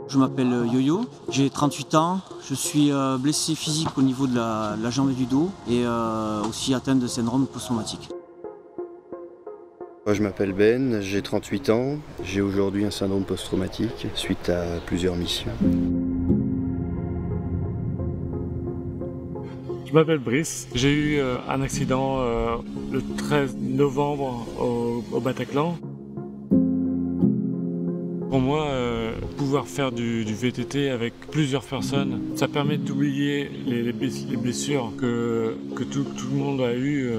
Je m'appelle Yo-Yo, j'ai 38 ans, je suis blessé physique au niveau de la jambe et du dos et aussi atteint de syndrome post-traumatique. Moi je m'appelle Ben, j'ai 38 ans, j'ai aujourd'hui un syndrome post-traumatique suite à plusieurs missions. Je m'appelle Brice, j'ai eu un accident le 13 novembre au Bataclan. Pour moi, pouvoir faire du VTT avec plusieurs personnes, ça permet d'oublier les blessures que tout le monde a eues.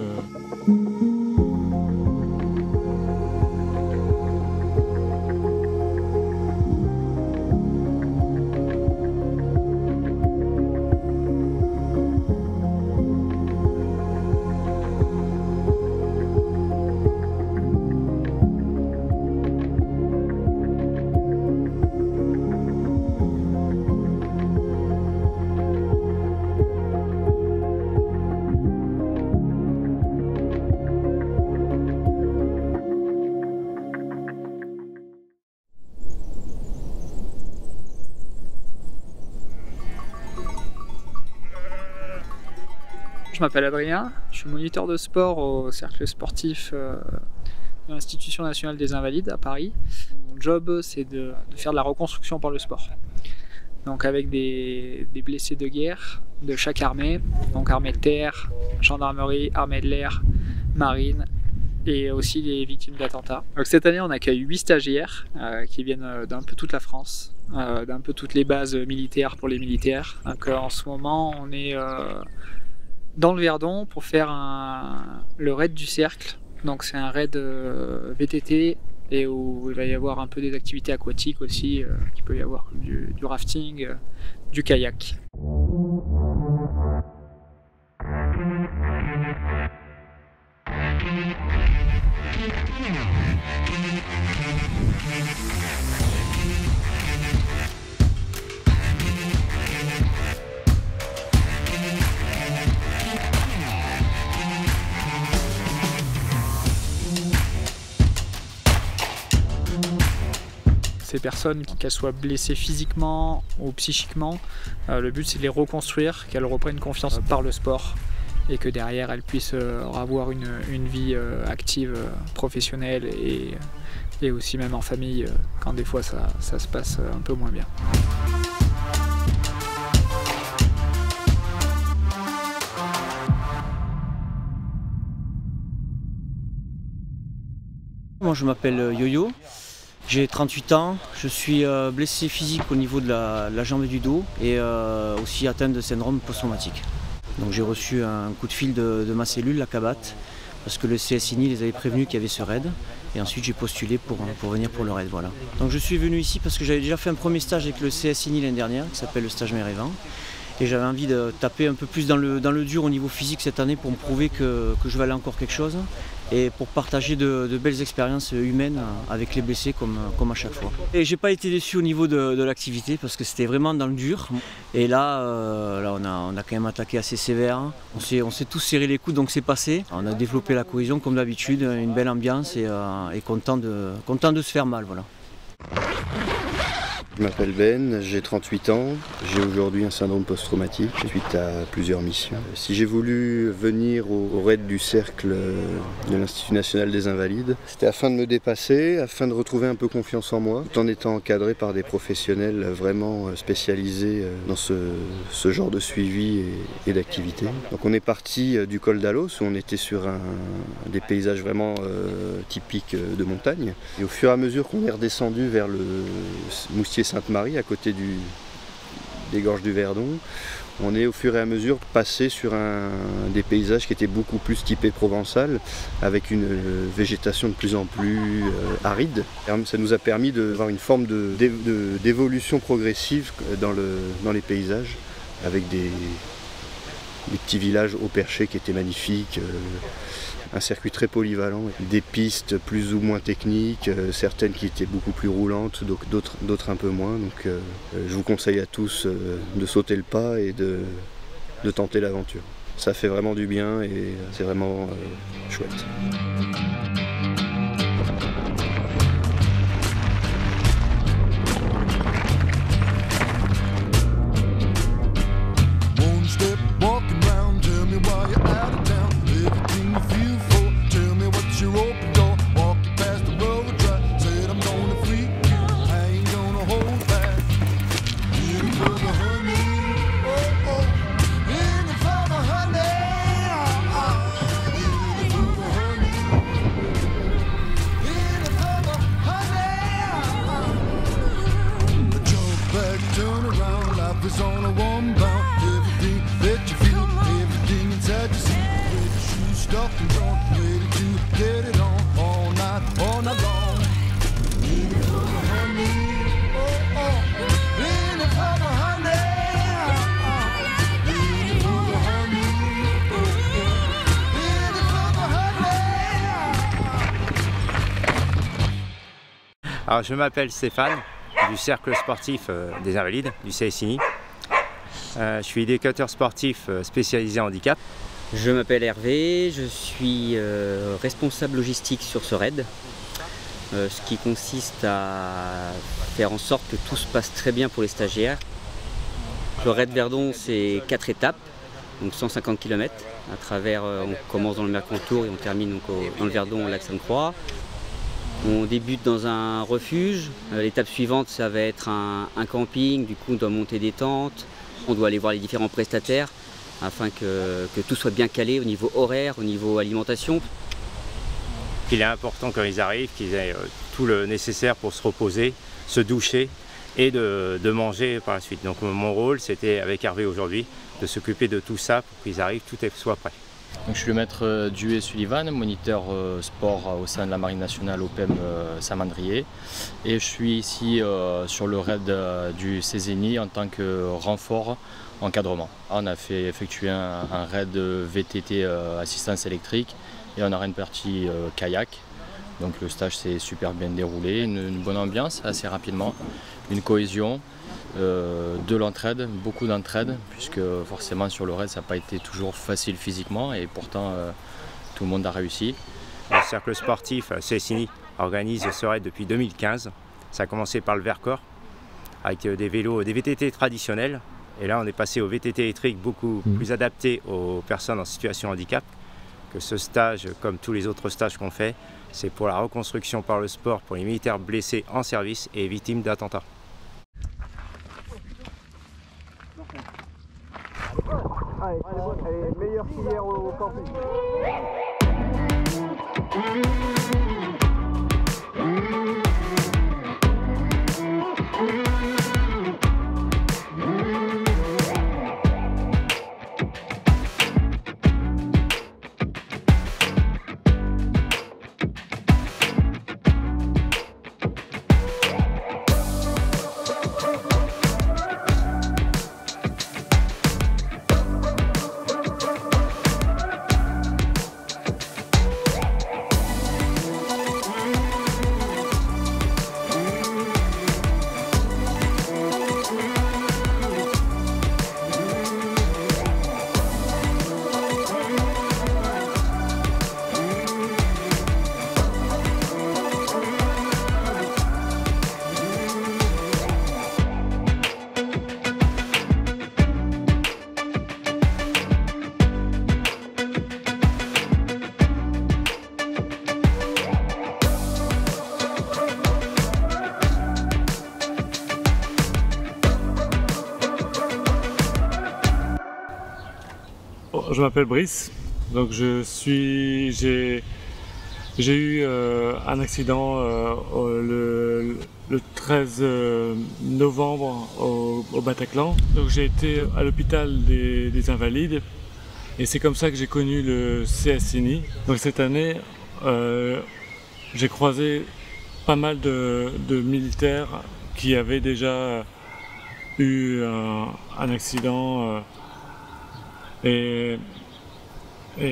Je m'appelle Adrien, je suis moniteur de sport au cercle sportif de l'Institution nationale des invalides à Paris. Mon job, c'est de faire de la reconstruction par le sport. Donc avec des blessés de guerre de chaque armée, donc armée de terre, gendarmerie, armée de l'air, marine et aussi les victimes d'attentats. Donc cette année, on accueille 8 stagiaires qui viennent d'un peu toute la France, d'un peu toutes les bases militaires pour les militaires. Donc en ce moment, on est dans le Verdon pour faire le raid du cercle. Donc c'est un raid VTT et où il va y avoir un peu des activités aquatiques aussi, qu'il peut y avoir comme du rafting, du kayak. Ces personnes, qu'elles soient blessées physiquement ou psychiquement, le but c'est de les reconstruire, qu'elles reprennent confiance par le sport et que derrière elles puissent avoir une vie active, professionnelle et aussi même en famille quand des fois ça se passe un peu moins bien. Moi je m'appelle Yo-Yo. J'ai 38 ans, je suis blessé physique au niveau de la jambe et du dos et aussi atteint de syndrome post-traumatique. Donc j'ai reçu un coup de fil de ma cellule, la CABAT, parce que le CSINI les avait prévenus qu'il y avait ce raid. Et ensuite j'ai postulé pour venir pour le raid. Voilà. Donc je suis venu ici parce que j'avais déjà fait un premier stage avec le CSINI l'année dernière, qui s'appelle le stage Mérévin. Et j'avais envie de taper un peu plus dans le dur au niveau physique cette année pour me prouver que je valais encore quelque chose et pour partager de belles expériences humaines avec les blessés comme à chaque fois. Et j'ai pas été déçu au niveau de l'activité parce que c'était vraiment dans le dur. Et là on a quand même attaqué assez sévère. On s'est tous serré les coudes donc c'est passé. On a développé la cohésion comme d'habitude, une belle ambiance et content de se faire mal. Voilà. Je m'appelle Ben, j'ai 38 ans, j'ai aujourd'hui un syndrome post-traumatique suite à plusieurs missions. Si j'ai voulu venir au raid du cercle de l'Institut national des invalides, c'était afin de me dépasser, afin de retrouver un peu confiance en moi, tout en étant encadré par des professionnels vraiment spécialisés dans ce genre de suivi et d'activité. Donc on est parti du col d'Alos où on était sur des paysages vraiment typiques de montagne. Et au fur et à mesure qu'on est redescendu vers le Moustier Sainte-Marie, à côté des gorges du Verdon, on est au fur et à mesure passé sur des paysages qui étaient beaucoup plus typés provençal, avec une végétation de plus en plus aride. Ça nous a permis d'avoir une forme d'évolution progressive dans les paysages, avec des petits villages haut perchés qui étaient magnifiques. Un circuit très polyvalent, des pistes plus ou moins techniques, certaines qui étaient beaucoup plus roulantes, d'autres un peu moins. Donc je vous conseille à tous de sauter le pas et de tenter l'aventure. Ça fait vraiment du bien et c'est vraiment chouette. Alors, je m'appelle Stéphane, du Cercle sportif des Invalides, du CSINI. Je suis éducateur sportif spécialisé en handicap. Je m'appelle Hervé, je suis responsable logistique sur ce raid, ce qui consiste à faire en sorte que tout se passe très bien pour les stagiaires. Le raid Verdon, c'est 4 étapes, donc 150 km. À travers, on commence dans le Mercantour et on termine donc dans le Verdon, au lac Sainte-Croix. On débute dans un refuge. L'étape suivante, ça va être un camping. Du coup, on doit monter des tentes. On doit aller voir les différents prestataires afin que tout soit bien calé au niveau horaire, au niveau alimentation. Il est important quand ils arrivent qu'ils aient tout le nécessaire pour se reposer, se doucher et de manger par la suite. Donc mon rôle, c'était avec Hervé aujourd'hui, de s'occuper de tout ça pour qu'ils arrivent, tout soit prêt. Donc, je suis le maître Duet Sullivan, moniteur sport au sein de la Marine nationale OPEM Saint-Mandrier. Et je suis ici sur le raid du CSINI en tant que renfort encadrement. On a fait effectuer un raid VTT assistance électrique et on aura une partie kayak. Donc le stage s'est super bien déroulé, une bonne ambiance assez rapidement, une cohésion. De l'entraide, beaucoup d'entraide, puisque forcément sur le raid ça n'a pas été toujours facile physiquement et pourtant tout le monde a réussi. Le cercle sportif CSINI organise ce raid depuis 2015. Ça a commencé par le Vercors avec des vélos, des VTT traditionnels, et là on est passé au VTT électrique beaucoup plus adapté aux personnes en situation de handicap. Que ce stage, comme tous les autres stages qu'on fait, c'est pour la reconstruction par le sport pour les militaires blessés en service et victimes d'attentats. Allez, meilleure filière au camping. Je m'appelle Brice, donc j'ai eu un accident le 13 novembre au Bataclan. Donc j'ai été à l'hôpital des Invalides et c'est comme ça que j'ai connu le CSINI. Donc cette année, j'ai croisé pas mal de militaires qui avaient déjà eu un accident. Et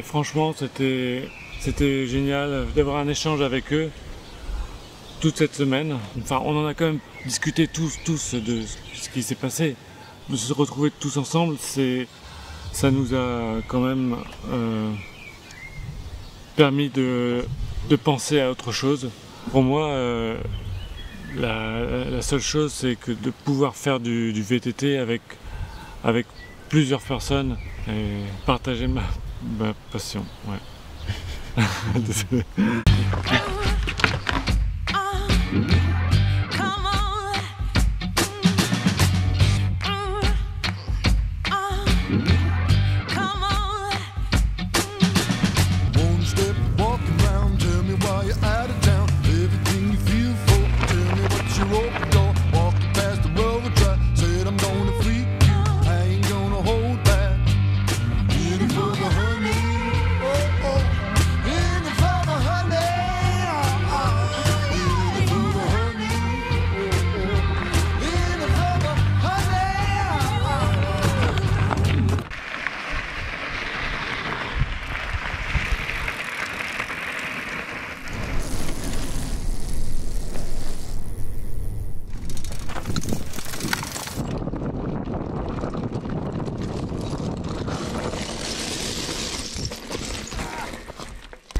franchement, c'était génial d'avoir un échange avec eux toute cette semaine. Enfin, on en a quand même discuté tous de ce qui s'est passé. De se retrouver tous ensemble, ça nous a quand même permis de penser à autre chose. Pour moi, la seule chose, c'est que de pouvoir faire du VTT avec plusieurs personnes et partager ma passion. Ouais. Désolé.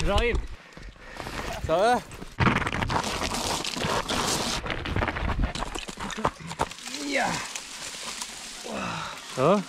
J'arrive. Ça va? Ça va?